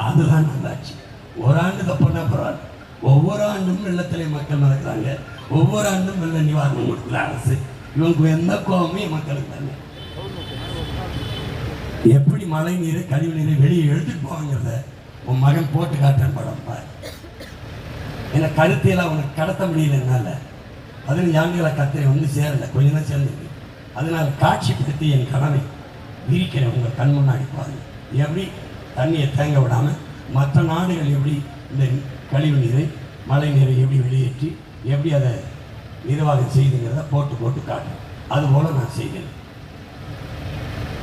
அதுதான் நல்லாட்சி. ஒரு ஆண்டு தப்புனா பரவாயில்ல, ஒவ்வொரு ஆண்டும் வெள்ளத்திலே மக்கள் நடக்கிறாங்க, ஒவ்வொரு ஆண்டும் வெள்ள நிவாரணம் கொடுக்குற அரசு. இவங்க எந்த கோபமே மக்களுக்கு தானே. எப்படி மழை நீரை கழிவு நீரை வெளியே எடுத்துட்டு போவாங்கிறத உன் மகன் போட்டு காட்டுறேன் படம் பாரு. ஏன்னா கருத்தையெல்லாம் அவனுக்கு கடத்த முடியல என்னால். 15 ஆண்டுகளை கத்திரை வந்து சேரலை, கொஞ்சம் தான் சேர்ந்துருக்கு. அதனால் காட்சிப்படுத்தி என் கனவை விரிக்கிறேன் உங்கள் கண் முன்னாடி பாருங்க. எப்படி தண்ணியை தேங்க விடாமல் மற்ற நாடுகள் எப்படி இந்த கழிவு நீரை மழை நீரை எப்படி வெளியேற்றி எப்படி அதை நிர்வாகம் செய்துங்கிறத போட்டு போட்டு காட்டுறேன். அதுபோல் நான் செய்கிறேன்.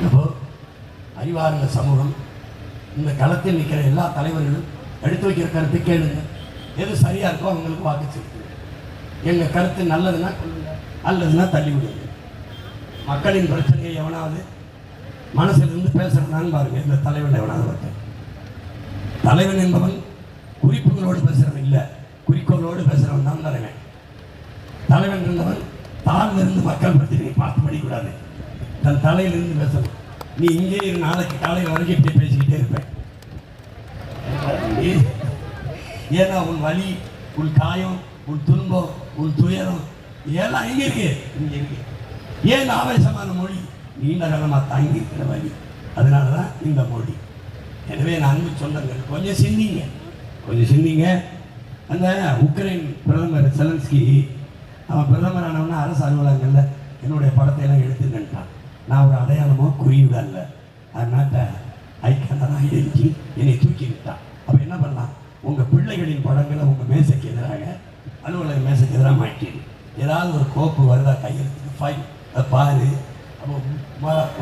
இப்போ அறிவார்ந்த சமூகம் இந்த களத்தில் நிற்கிற எல்லா தலைவர்களும் எடுத்து வைக்கிற கருத்தை கேளுங்க. எது சரியாக இருக்கோ அவங்களுக்கு வாக்கு செலுத்துங்க. எங்கள் கருத்து நல்லதுன்னா கொள்ளுங்க, அல்லதுன்னா தள்ளி விடுங்க. மக்களின் பிரச்சனையை எவனாவது மனசிலிருந்து பேசுறதான்னு பாருங்க. இந்த தலைவன் எவனாவது ஒருத்தன். தலைவன் என்பவன் குறிப்புகளோடு பேசுறவன் இல்லை, குறிக்கோளோடு பேசுறவன் தான் தலைவன். தலைவன் என்பவன் தாழ்ந்திருந்து மக்கள் பிரச்சனையை பார்த்து படிக்கூடாது, தன் தலையிலிருந்து பேசணும். நீ இங்கே இரு, நாளைக்கு காலையில் வரைக்கும் இப்படி பேசிக்கிட்டே இருப்பேன். ஏன்னா உன் வலி, உன் காயம், உன் துன்பம், உன் துயரம் எல்லாம் இங்கே இருக்கு, இங்கே இருக்கு. ஏன் ஆவேசமான மொழி? நீண்ட காலமாக தாங்கி இருக்கிற வழி. அதனால தான் இந்த மொழி. எனவே நான் அன்பு சொந்தங்கள் கொஞ்சம் சிந்திங்க, கொஞ்சம் சிந்திங்க. அந்த உக்ரைன் பிரதமர் செலன்ஸ்கி அவன் பிரதமர் ஆனவனா அரசு அலுவலகங்களில் என்னுடைய படத்தை எல்லாம் எடுத்து நின்றான். நான் ஒரு அடையாளமோ குறியீடு அல்ல, அதனால ஐக்கியனாக எழுதி என்னை தூக்கி விட்டான். அப்போ என்ன பண்ணலாம்? உங்கள் பிள்ளைகளின் படங்களை உங்கள் மேசைக்கு எதிராக, அலுவலக மேசைக்கு எதிராக மாட்டிடு. ஏதாவது ஒரு கோப்பு வருதா கையெழுத்துக்கு ஃபைல், அதை பாரு. அப்போ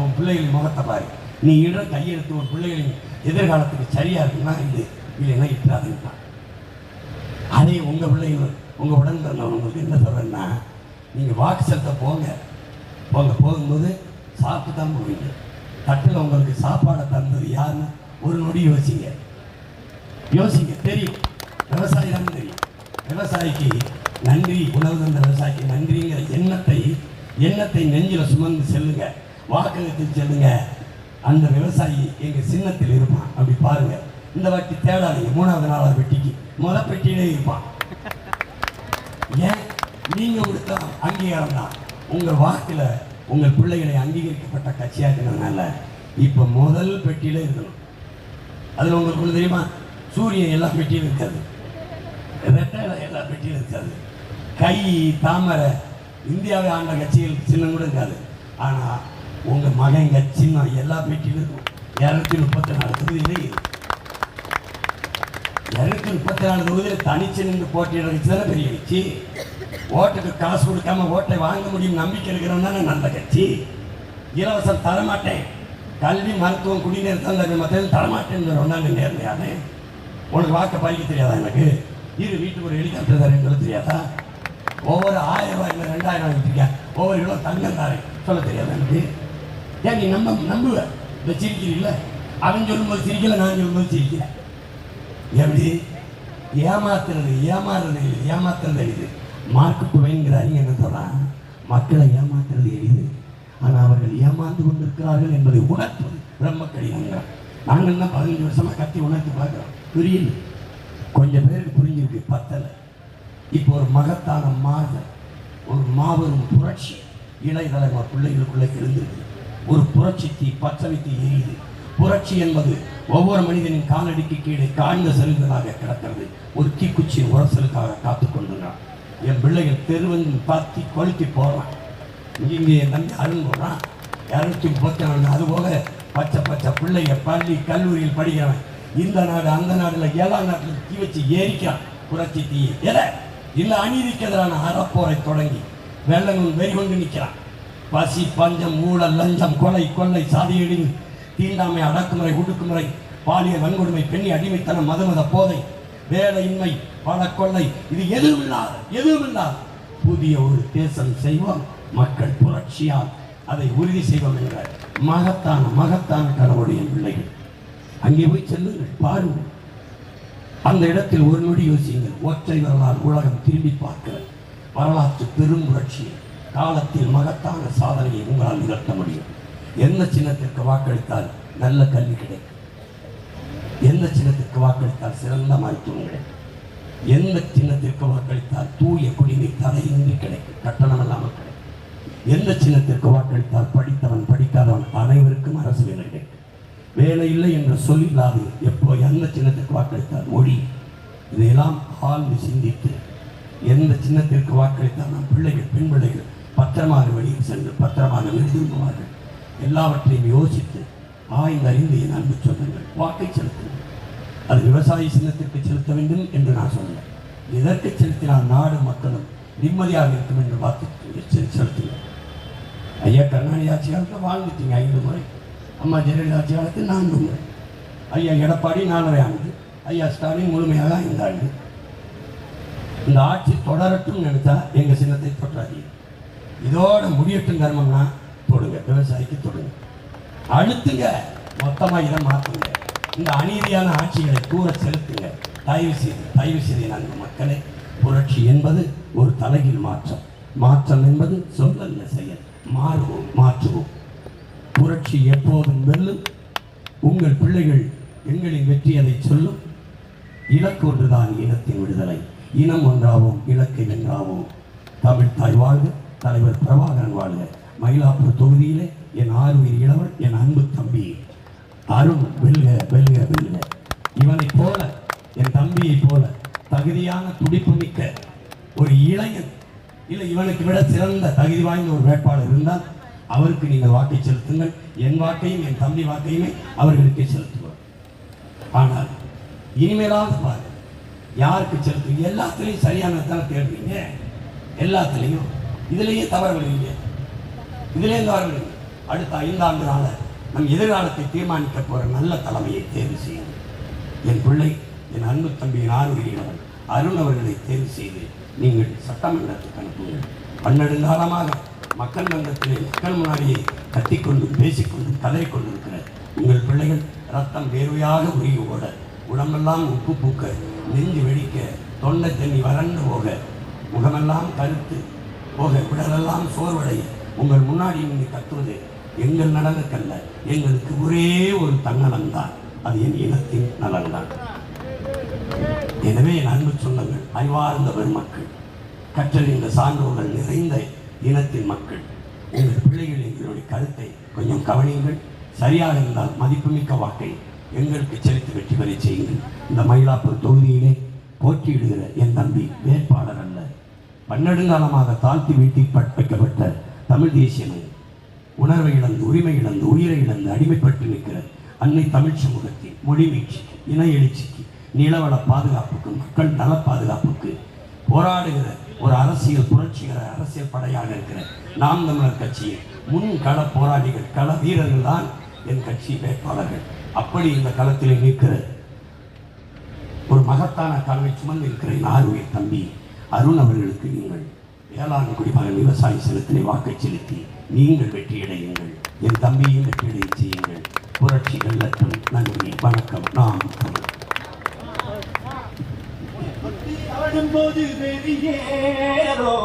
உன் பிள்ளைகளின் முகத்தை பாரு. நீ இட கையெழுத்து உன் பிள்ளைகளின் எதிர்காலத்துக்கு சரியாக இருக்குன்னா இது, இல்லைன்னா இட்டாதுன்ட்டான். அதே உங்கள் பிள்ளைகள் உங்கள் உடன் பிறந்தவங்களுக்கு என்ன சொல்கிறேன்னா, நீங்கள் வாக்கு செலுத்த போங்க, போகும்போது சாப்பிட்டு தான் போவீங்க. தட்டில் உங்களுக்கு சாப்பாடை தந்தது யாருன்னு ஒரு நொடி யோசிங்க. தெரியும், விவசாயி தான் தெரியும். விவசாயிக்கு நன்றி, உணவு தந்த விவசாயிக்கு நன்றிங்கிற எண்ணத்தை நெஞ்சில் சுமந்து செல்லுங்க, வாக்ககத்துக்கு செல்லுங்க. அந்த விவசாயி எங்கள் சின்னத்தில் இருப்பான். அப்படி பாருங்க. இந்த வாட்டி தேடாதீங்க, 3வது 4வது பெட்டிக்கு முதல் பெட்டியிலே இருப்பான். ஏன்? நீங்கள் கொடுத்த அங்கீகாரம் தான். உங்கள் வாக்கில் உங்கள் பிள்ளைகளை அங்கீகரிக்கப்பட்ட கட்சியாக்குனதுனால இப்போ முதல் பெட்டியில இருக்கணும். அதில் உங்களுக்கு ஒன்று தெரியுமா? சூரியன் எல்லா பெட்டியிலும் இருக்காது, ரெட்டையில எல்லா பெட்டியிலும் இருக்காது, கை தாமரை இந்தியாவை ஆண்ட கட்சிகளுக்கு சின்னம் கூட இருக்காது. ஆனால் உங்கள் மகன் சின்னம் எல்லா பெட்டியிலும் இருக்கும். 234 தொகுதியிலே 234 தொகுதியில் தனிச்சு நின்று போட்டியிடறதுக்கு தானே பெரிய கட்சி. ஓட்டுக்கு காசு கொடுக்காம ஓட்டை வாங்க முடியும் நம்பிக்கை இருக்கிறவன் தானே நல்ல கட்சி. இலவசம் தரமாட்டேன், கல்வி மருத்துவம் குடிநீர் தந்த மற்ற தரமாட்டேன்னு ஒன்றாங்க நேர்மையானே. உனக்கு வாக்க பறிக்க தெரியாதா? எனக்கு இரு வீட்டுக்கு ஒரு ஹெலிகாப்டர் தரேன்னு தெரியாதா? ஒவ்வொரு 1000 ரூபாய் 2000 வாங்கிட்டு ஒவ்வொரு கிலோ தங்கம் தாரேன் சொல்ல தெரியாதா எனக்கு? ஏன் நீ நம்புவ? இந்த சிரிக்கிறீல்ல, அவன் சொல்லும்போது சிரிக்கல, நான் சொல்லும்போது சிரிக்கிறேன். எப்படி ஏமாத்துறது எளிது. மார்க்கு டுவைன்கிற அறிஞர் என்ன சொல்றான்? மக்களை ஏமாத்துறது எளிது, ஆனால் அவர்கள் ஏமாந்து கொண்டிருக்கிறார்கள் என்பதை உணர்த்துவது ரொம்ப கடினம். நாங்கள் தான் 15 வருஷமாக கத்தி உணர்த்தி பார்க்குறோம், புரியல. கொஞ்சம் பேருக்கு புரிஞ்சிருக்கு, பத்தலை. இப்போ ஒரு மகத்தான ஒரு மாபெரும் புரட்சி இளைய தலைமுறை பிள்ளைகளுக்குள்ளே எழுந்திருக்கு. ஒரு புரட்சி தீ பச்சைத்து எரியுது. புரட்சி என்பது ஒவ்வொரு மனிதனின் காலடிக்கு கீழே காய்ந்த செல்களாக கிடக்கிறது. ஒரு தீக்குச்சியின் உரசலுக்காக காத்து கொண்டுறான். என் பிள்ளைகள் தெருவந்து பத்தி கொளுத்தி போடுறான். இங்கே என் தம்பி அருண் போடுறான் 234. அதுபோக பச்சை பிள்ளைங்க பள்ளி கல்லூரியில் படிக்கிறவன் இந்த நாடு அந்த நாடுல எல்லா நாட்டிலும் தீ வச்சு ஏறிக்கிறான். புரட்சி தீயை எதை இல்லை அநீதிக்கு எதிரான அறப்போரை தொடங்கி வெள்ளங்கள் வெறிகொண்டு நிற்கிறான். பசி பஞ்சம் ஊழல் லஞ்சம் கொலை சாதியடி தீண்டாமை அடக்குமுறை ஒடுக்குமுறை பாலியல் வன்கொடுமை பெண்ணி அடிமைத்தனம் மதமத போதை வேலையின்மை பணக்கொள்ளை இது எதுவுமில்லாத புதிய ஒரு தேசம் செய்வோம். மக்கள் புரட்சியால் அதை உறுதி செய்வோம் என்ற மகத்தான கனவுடைய பிள்ளைகள். அங்கே போய் செல்லுங்கள், பாருங்கள். அந்த இடத்தில் ஒரு நொடி யோசியுங்கள். ஒற்றை வரலாறு உலகம் திரும்பி பார்க்கிற வரலாற்று பெரும் புரட்சி காலத்தில் மகத்தான சாதனையை உங்களால் நிகழ்த்த முடியும். எந்த சின்னத்திற்கு வாக்களித்தால் நல்ல கல்வி கிடைக்கும். எந்த சின்னத்திற்கு வாக்களித்தால் சிறந்த மருத்துவம் கிடைக்கும், எந்த சின்னத்திற்கு வாக்களித்தால் தூய குடிநீர் தடையின்றி கிடைக்கும், கட்டணம் இல்லாமல் கிடைக்கும், எந்த சின்னத்திற்கு வாக்களித்தால் படித்தவன் படிக்காதவன் அனைவருக்கும் அரசு வேலை கிடைக்கும், வேலை இல்லை என்ற சொல் இல்லாது எப்போ எந்த சின்னத்திற்கு வாக்களித்தால் மொழி, இதையெல்லாம் ஆழ்ந்து சிந்தித்து எந்த சின்னத்திற்கு வாக்களித்தால் நம் பிள்ளைகள் பெண் பிள்ளைகள் பத்திரமாக வெளியில் சென்று பத்திரமாக திரும்புவார்கள், எல்லாவற்றையும் யோசித்து ஆய்ந்து அறிந்து என் அன்பு சொந்தங்கள் வாக்கை செலுத்துங்கள். அது விவசாய சின்னத்திற்கு செலுத்த வேண்டும் என்று நான் சொன்னேன். இதற்கு செலுத்தினால் நாடு மக்களும் நிம்மதியாக இருக்கும் என்று வாக்கு செலுத்துங்கள். ஐயா கருணாநிதி ஆட்சி காலத்தில் வாழ்ந்துட்டீங்க 5 முறை, அம்மா ஜெயலலிதா ஆட்சி காலத்தில் 4 முறை, ஐயா எடப்பாடி 4.5 ஆண்டு, ஐயா ஸ்டாலின் முழுமையாக 5 ஆண்டு. இந்த ஆட்சி தொடரட்டும் நினைச்சா எங்க சின்னத்தை தொட்டாதீங்க, இதோட முடியட்டும் கர்மம்னா தொடுங்க, விவசாயிக்கு தொடுங்க, அழுத்துங்க, மொத்தமா இதை மாற்றுங்க, இந்த அநீதியான ஆட்சிகளை கூற செலுத்துங்க. தயவு செய்து நாங்கள் மக்களை, புரட்சி என்பது ஒரு தலைகீழ் மாற்றம், மாற்றம் என்பது சொல்லல்ல செயல், மாறுவோம் மாற்றுவோம். புரட்சி எப்போதும் வெல்லும், உங்கள் பிள்ளைகள் எங்களின் வெற்றி அதை சொல்லும். இலக்கு ஒன்றுதான் இனத்தின் விடுதலை, இனம் ஒன்றாவோம், இலக்கை வென்றாவோம். தமிழ் தாய் வாழ்க, தலைவர் பிரபாகரன் வாழ்க. மயிலாப்பூர் தொகுதியிலே என் ஆறுயிர் இளவர், என் அன்பு தம்பி அருண் வெல்க வெல்க வெல்க. இவனை போல, என் தம்பியை போல தகுதியான துடிப்பு மிக்க ஒரு இளைஞன் இல்லை, இவனுக்கு விட சிறந்த தகுதி வாய்ந்த ஒரு வேட்பாளர் இருந்தால் அவருக்கு நீங்கள் வாக்கை செலுத்துங்கள். என் வாக்கையும் என் தம்பி வாக்கையுமே அவர்களுக்கே செலுத்துவோம். ஆனால் இனிமேலாவது பாருங்க, யாருக்கு செலுத்துவீங்க? எல்லாத்துலேயும் சரியானதான் தேடுவீங்க, எல்லாத்துலேயும் இதுலேயே தவறு விடுவீங்க, இதுலேயே தவறு விடுவீங்க. அடுத்த 5 ஆண்டு கால நம் எதிர்காலத்தை தீர்மானிக்க போகிற நல்ல தலைமையை தேர்வு செய்யுங்கள். என் பிள்ளை, என் அன்பு தம்பியின் ஆறுயிரினவன் அருண் அவர்களை தேர்வு செய்து நீங்கள் சட்டமன்றத்துக்கு அனுப்புங்கள். 12 காலமாக மக்கள் மன்றத்திலே மக்கள் முன்னாடியே கத்திக்கொண்டும் பேசிக்கொண்டும் கதறிக்கொண்டிருக்கிற உங்கள் பிள்ளைகள் ரத்தம் வேர்வையாக உருகி ஓட, உடம்பெல்லாம் உப்பு பூக்க, நெஞ்சு வெடிக்க, தொண்டை தண்ணி வறண்டு போக, முகமெல்லாம் கருத்து போக, உடலெல்லாம் சோர்வடைய உங்கள் முன்னாடி நீங்கள் கத்துவது எங்கள் நலனுக்கல்ல, எங்களுக்கு ஒரே ஒரு தன்னலம்தான், அது என் இனத்தின் நலன்தான். எனவே என் அன்பு சொந்தங்கள், அறிவார்ந்த பெருமக்கள், கற்றறிந்த சான்றோர்கள் நிறைந்த இனத்தின் மக்கள், எங்கள் பிள்ளைகள் எங்களுடைய கருத்தை கொஞ்சம் கவனியுங்கள். சரியாக இருந்தால் மதிப்புமிக்க வாக்கை எங்களுக்கு செலுத்தி வெற்றி பெற செய்யுங்கள். இந்த மயிலாப்பூர் தொகுதியிலே போட்டியிடுகிற என் தம்பி வேட்பாளர் அல்ல, 12 காலமாக தாழ்த்தி வீட்டி வைக்கப்பட்ட தமிழ் தேசியனை உணர்வை இழந்து, உரிமை இழந்து, உயிரை இழந்து அடிமைப்பட்டு நிற்கிற அன்னை தமிழ் சமூகத்தின் மொழி மீட்சிக்கு, இன எழுச்சிக்கு, நிலவள பாதுகாப்புக்கு, மக்கள் நல பாதுகாப்புக்கு போராடுகிற ஒரு அரசியல் புரட்சிகர அரசியல் படையாக இருக்கிற நாம் தமிழர் கட்சியின் முன் கள போராளிகள், கள வீரர்கள் தான் என் கட்சி வேட்பாளர்கள். அப்படி இந்த களத்தில் நிற்கிற ஒரு மகத்தான கனவை சுமந்து இருக்கிற என் ஆறுயிர் தம்பி அருண் அவர்களுக்கு நீங்கள் வேளாண் குடிமகன் விவசாய செலுத்தினை வாக்கை செலுத்தி நீங்கள் வெற்றியடையுங்கள். என் தம்பியும் வெற்றியடைய செய்யுங்கள். புரட்சி வெல்லட்டும். நன்றி, வணக்கம். நாம் தமிழ். ஆடும்போது வெளியேறோ,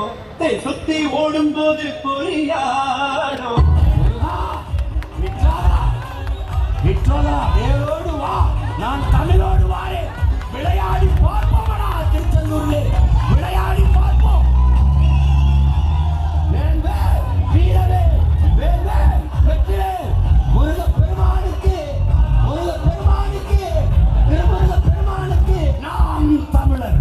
சுத்தி ஓடும்போது பொறியாடோ, வேரோடு வா, நான் தமிழோடு வாரே, விளையாடி பார்ப்போம்டா திருச்செந்தூரிலே, விளையாடி பார்ப்போம். வீரவே வேவே வெற்றிலே முருக பெருமானுக்கு, முருக பெருமானுக்கு, திருமுருக பெருமானுக்கு நாம் தமிழர்.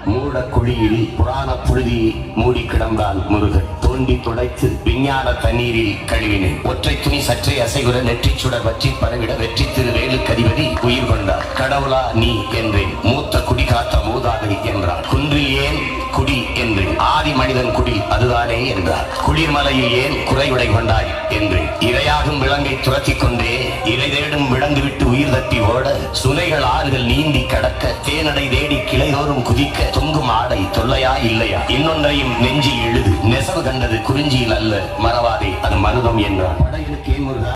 மூடக்குழியில் புராண புழுதி மூடி கிடந்தான் முருகன். தோண்டி துடைத்து விஞ்ஞான தண்ணீரில் கழுவினேன். ஒற்றை துணி சற்றே அசைகுற நெற்றிச் சுடர் வற்றி பரவிட வெற்றி திரு வேலுக்கதிபதி உயிர் கொண்டார். கடவுளா நீ என்றேன், மூத்த குடி காத்த மூதாதை என்றார். குன்றில் ஏன் குடி என்று, ஆதி மனிதன் குடி அதுதானே என்றார். குளிர்மலையில் ஏன் குறையுடை கொண்டாய் என்று, இரையாகும் விலங்கை துரத்தி கொண்டே இறை தேடும் விலங்கு விட்டு உயிர் தட்டி ஓட, சுனைகள் ஆறுகள் நீந்தி கடக்க, தேனடை தேடி கிளைதோறும் குதிக்க, தொங்கும் ஆடை தொல்லையா இல்லையா, இன்னொன்றையும் நெஞ்சில் எழுது, நெசவு கண்டது குறிஞ்சியில் அல்ல மறவாதே அது மருதம் என்றார். படைகளுக்கு ஏன் முருகா